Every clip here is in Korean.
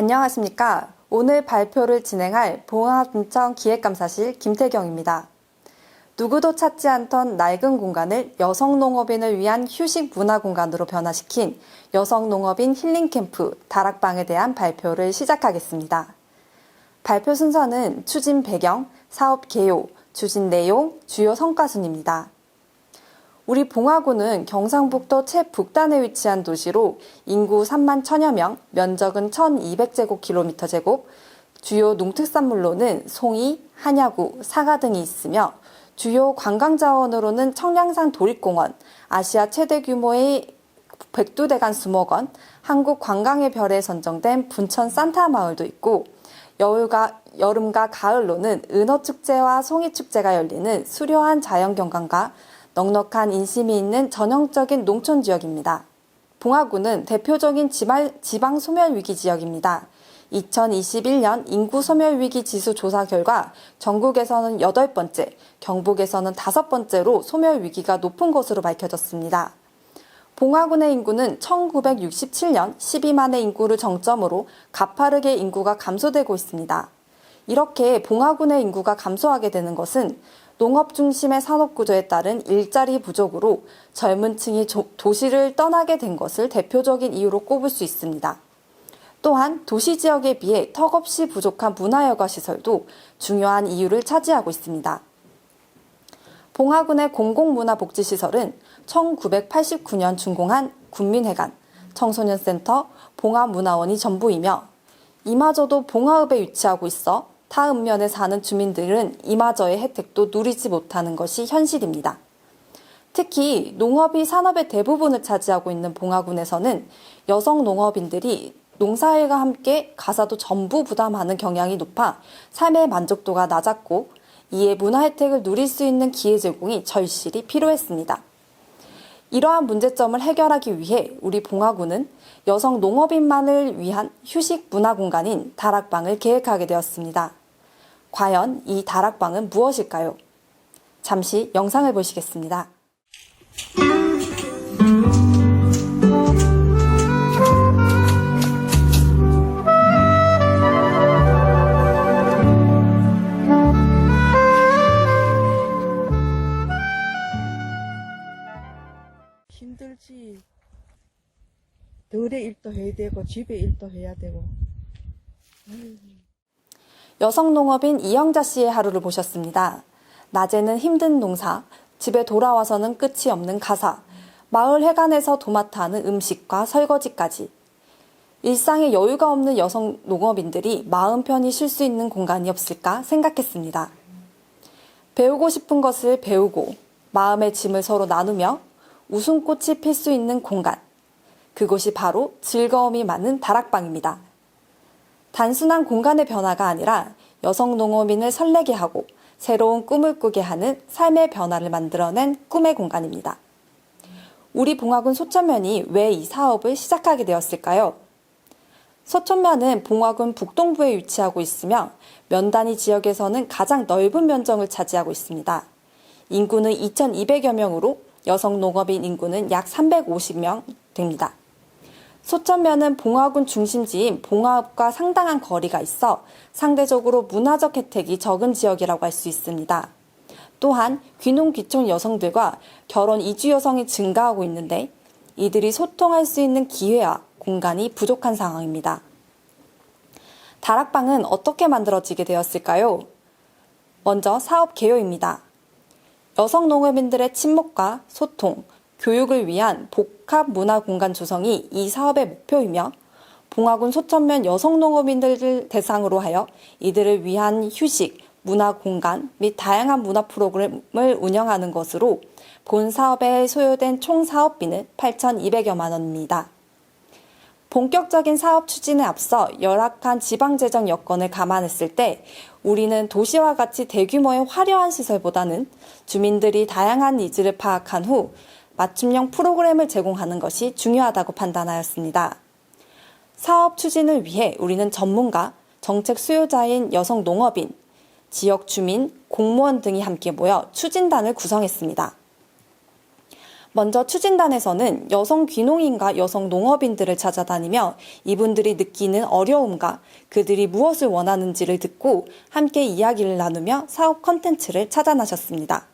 안녕하십니까. 오늘 발표를 진행할 봉화군청 기획감사실 김태경입니다. 누구도 찾지 않던 낡은 공간을 여성농업인을 위한 휴식 문화공간으로 변화시킨 여성농업인 힐링캠프 다락방에 대한 발표를 시작하겠습니다. 발표 순서는 추진 배경, 사업 개요, 추진 내용, 주요 성과순입니다. 우리 봉화구는 경상북도 최북단에 위치한 도시로 인구 3만 1000여 명, 면적은 1200제곱킬로미터, 주요 농특산물로는 송이, 한야구, 사과 등이 있으며 주요 관광자원으로는 청량산 도립공원, 아시아 최대 규모의 백두대간 수목원, 한국 관광의 별에 선정된 분천 산타마을도 있고 여름과 가을로는 은어축제와 송이축제가 열리는 수려한 자연경관과 넉넉한 인심이 있는 전형적인 농촌 지역입니다. 봉화구는 대표적인 지방 소멸위기 지역입니다. 2021년 인구 소멸위기 지수 조사 결과 전국에서는 8번째, 경북에서는 5번째로 소멸위기가 높은 것으로 밝혀졌습니다. 봉화군의 인구는 1967년 12만의 인구를 정점으로 가파르게 인구가 감소되고 있습니다. 이렇게 봉화군의 인구가 감소하게 되는 것은 농업 중심의 산업구조에 따른 일자리 부족으로 젊은 층이 도시를 떠나게 된 것을 대표적인 이유로 꼽을 수 있습니다. 또한 도시 지역에 비해 턱없이 부족한 문화여가시설도 중요한 이유를 차지하고 있습니다. 봉화군의 공공문화복지시설은 1989년 준공한 군민회관, 청소년센터, 봉화문화원이 전부이며 이마저도 봉화읍에 위치하고 있어 타읍면에 사는 주민들은 이마저의 혜택도 누리지 못하는 것이 현실입니다. 특히 농업이 산업의 대부분을 차지하고 있는 봉화군에서는 여성 농업인들이 농사일과 함께 가사도 전부 부담하는 경향이 높아 삶의 만족도가 낮았고 이에 문화 혜택을 누릴 수 있는 기회 제공이 절실히 필요했습니다. 이러한 문제점을 해결하기 위해 우리 봉화군은 여성 농업인만을 위한 휴식 문화 공간인 다락방을 계획하게 되었습니다. 과연 이 다락방은 무엇일까요? 잠시 영상을 보시겠습니다. 힘들지. 들의 일도 해야 되고 집의 일도 해야 되고. 여성농업인 이영자 씨의 하루를 보셨습니다. 낮에는 힘든 농사, 집에 돌아와서는 끝이 없는 가사, 마을 회관에서 도맡아 하는 음식과 설거지까지. 일상에 여유가 없는 여성 농업인들이 마음 편히 쉴 수 있는 공간이 없을까 생각했습니다. 배우고 싶은 것을 배우고 마음의 짐을 서로 나누며 웃음꽃이 필 수 있는 공간. 그곳이 바로 즐거움이 많은 다락방입니다. 단순한 공간의 변화가 아니라 여성 농업인을 설레게 하고 새로운 꿈을 꾸게 하는 삶의 변화를 만들어낸 꿈의 공간입니다. 우리 봉화군 소천면이 왜 이 사업을 시작하게 되었을까요? 소천면은 봉화군 북동부에 위치하고 있으며 면단위 지역에서는 가장 넓은 면적을 차지하고 있습니다. 인구는 2,200여 명으로 여성 농업인 인구는 약 350명 됩니다. 소천면은 봉화군 중심지인 봉화읍과 상당한 거리가 있어 상대적으로 문화적 혜택이 적은 지역이라고 할 수 있습니다. 또한 귀농 귀촌 여성들과 결혼 이주 여성이 증가하고 있는데 이들이 소통할 수 있는 기회와 공간이 부족한 상황입니다. 다락방은 어떻게 만들어지게 되었을까요? 먼저 사업 개요입니다. 여성 농업인들의 친목과 소통, 교육을 위한 복합 문화 공간 조성이 이 사업의 목표이며 봉화군 소천면 여성 농업인들을 대상으로 하여 이들을 위한 휴식, 문화 공간 및 다양한 문화 프로그램을 운영하는 것으로 본 사업에 소요된 총 사업비는 8,200여만 원입니다. 본격적인 사업 추진에 앞서 열악한 지방재정 여건을 감안했을 때 우리는 도시와 같이 대규모의 화려한 시설보다는 주민들이 다양한 니즈를 파악한 후 맞춤형 프로그램을 제공하는 것이 중요하다고 판단하였습니다. 사업 추진을 위해 우리는 전문가, 정책 수요자인 여성 농업인, 지역 주민, 공무원 등이 함께 모여 추진단을 구성했습니다. 먼저 추진단에서는 여성 귀농인과 여성 농업인들을 찾아다니며 이분들이 느끼는 어려움과 그들이 무엇을 원하는지를 듣고 함께 이야기를 나누며 사업 컨텐츠를 찾아나셨습니다.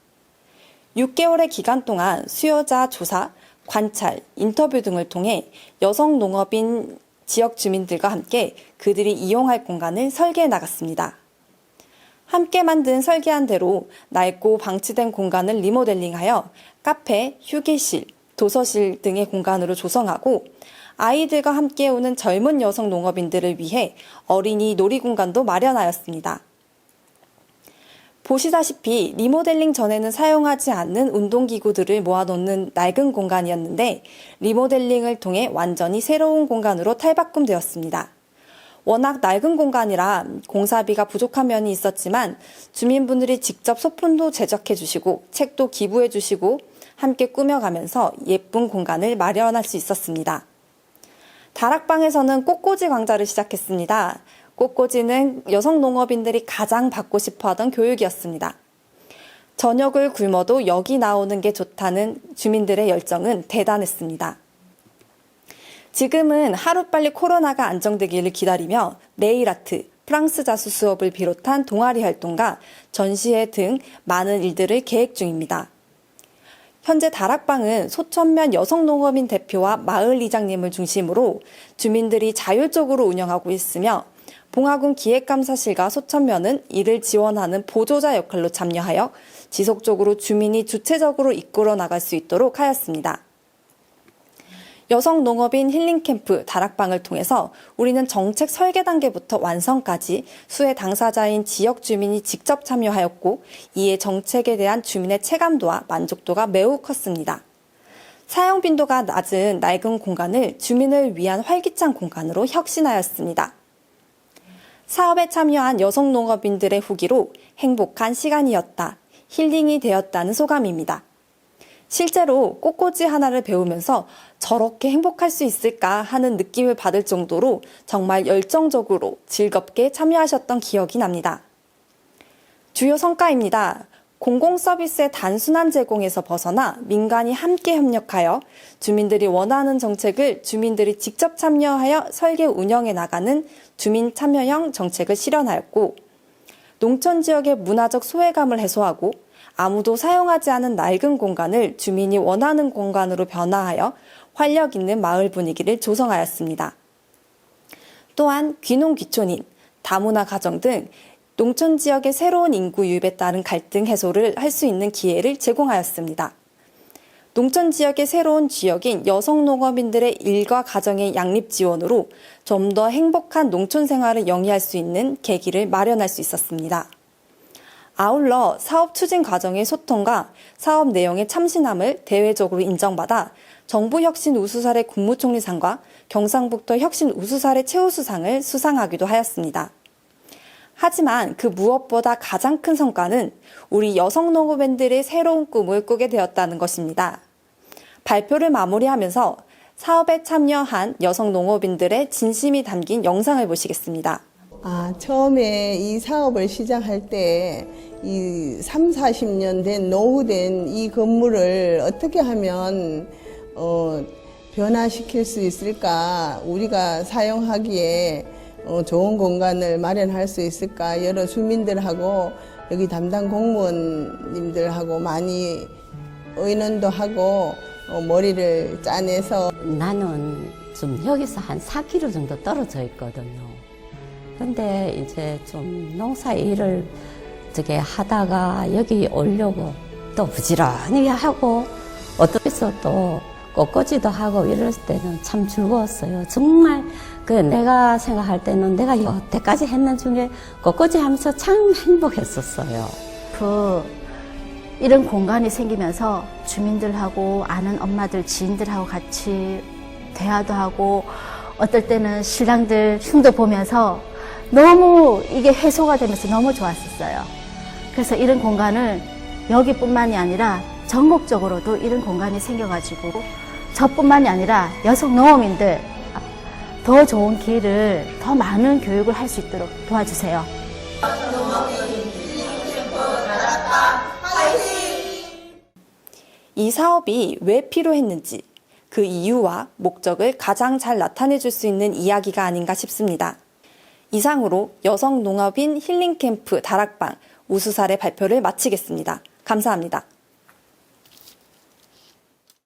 6개월의 기간 동안 수요자 조사, 관찰, 인터뷰 등을 통해 여성 농업인 지역 주민들과 함께 그들이 이용할 공간을 설계해 나갔습니다. 함께 만든 설계한 대로 낡고 방치된 공간을 리모델링하여 카페, 휴게실, 도서실 등의 공간으로 조성하고 아이들과 함께 오는 젊은 여성 농업인들을 위해 어린이 놀이공간도 마련하였습니다. 보시다시피 리모델링 전에는 사용하지 않는 운동기구들을 모아놓는 낡은 공간이었는데 리모델링을 통해 완전히 새로운 공간으로 탈바꿈되었습니다. 워낙 낡은 공간이라 공사비가 부족한 면이 있었지만 주민분들이 직접 소품도 제작해 주시고 책도 기부해 주시고 함께 꾸며가면서 예쁜 공간을 마련할 수 있었습니다. 다락방에서는 꽃꽂이 강좌를 시작했습니다. 꽃꽂이는 여성 농업인들이 가장 받고 싶어하던 교육이었습니다. 저녁을 굶어도 여기 나오는 게 좋다는 주민들의 열정은 대단했습니다. 지금은 하루빨리 코로나가 안정되기를 기다리며 네일아트, 프랑스 자수 수업을 비롯한 동아리 활동과 전시회 등 많은 일들을 계획 중입니다. 현재 다락방은 소천면 여성농업인 대표와 마을 이장님을 중심으로 주민들이 자율적으로 운영하고 있으며 봉화군 기획감사실과 소천면은 이를 지원하는 보조자 역할로 참여하여 지속적으로 주민이 주체적으로 이끌어 나갈 수 있도록 하였습니다. 여성 농업인 힐링캠프 다락방을 통해서 우리는 정책 설계 단계부터 완성까지 수혜 당사자인 지역 주민이 직접 참여하였고 이에 정책에 대한 주민의 체감도와 만족도가 매우 컸습니다. 사용 빈도가 낮은 낡은 공간을 주민을 위한 활기찬 공간으로 혁신하였습니다. 사업에 참여한 여성 농업인들의 후기로 행복한 시간이었다, 힐링이 되었다는 소감입니다. 실제로 꽃꽂이 하나를 배우면서 저렇게 행복할 수 있을까 하는 느낌을 받을 정도로 정말 열정적으로 즐겁게 참여하셨던 기억이 납니다. 주요 성과입니다. 공공서비스의 단순한 제공에서 벗어나 민간이 함께 협력하여 주민들이 원하는 정책을 주민들이 직접 참여하여 설계 운영해 나가는 주민 참여형 정책을 실현하였고, 농촌 지역의 문화적 소외감을 해소하고 아무도 사용하지 않은 낡은 공간을 주민이 원하는 공간으로 변화하여 활력 있는 마을 분위기를 조성하였습니다. 또한 귀농 귀촌인, 다문화 가정 등 농촌 지역의 새로운 인구 유입에 따른 갈등 해소를 할 수 있는 기회를 제공하였습니다. 농촌 지역의 새로운 지역인 여성 농업인들의 일과 가정의 양립 지원으로 좀 더 행복한 농촌 생활을 영위할 수 있는 계기를 마련할 수 있었습니다. 아울러 사업 추진 과정의 소통과 사업 내용의 참신함을 대외적으로 인정받아 정부 혁신 우수사례 국무총리상과 경상북도 혁신 우수사례 최우수상을 수상하기도 하였습니다. 하지만 그 무엇보다 가장 큰 성과는 우리 여성 농업인들의 새로운 꿈을 꾸게 되었다는 것입니다. 발표를 마무리하면서 사업에 참여한 여성 농업인들의 진심이 담긴 영상을 보시겠습니다. 처음에 이 사업을 시작할 때 이 30-40년 된 노후된 이 건물을 어떻게 하면 변화시킬 수 있을까, 우리가 사용하기에 좋은 공간을 마련할 수 있을까, 여러 주민들하고 여기 담당 공무원님들하고 많이 의논도 하고 머리를 짜내서. 나는 좀 여기서 한 4km 정도 떨어져 있거든요. 근데 이제 좀 농사 일을 저게 하다가 여기 오려고 또 부지런히 하고 어떻게서 또 꽃꽂이도 하고 이럴 때는 참 즐거웠어요. 정말 내가 생각할 때는 내가 여태까지 했는 중에 꽃꽂이 하면서 참 행복했었어요. 이런 공간이 생기면서 주민들하고 아는 엄마들, 지인들하고 같이 대화도 하고 어떨 때는 신랑들 흉도 보면서 너무 이게 해소가 되면서 너무 좋았었어요. 그래서 이런 공간을 여기뿐만이 아니라 전국적으로도 이런 공간이 생겨가지고 저뿐만이 아니라 여성 농업인들 더 좋은 길을, 더 많은 교육을 할 수 있도록 도와주세요. 이 사업이 왜 필요했는지, 그 이유와 목적을 가장 잘 나타내 줄 수 있는 이야기가 아닌가 싶습니다. 이상으로 여성 농업인 힐링캠프 다락방 우수 사례 발표를 마치겠습니다. 감사합니다.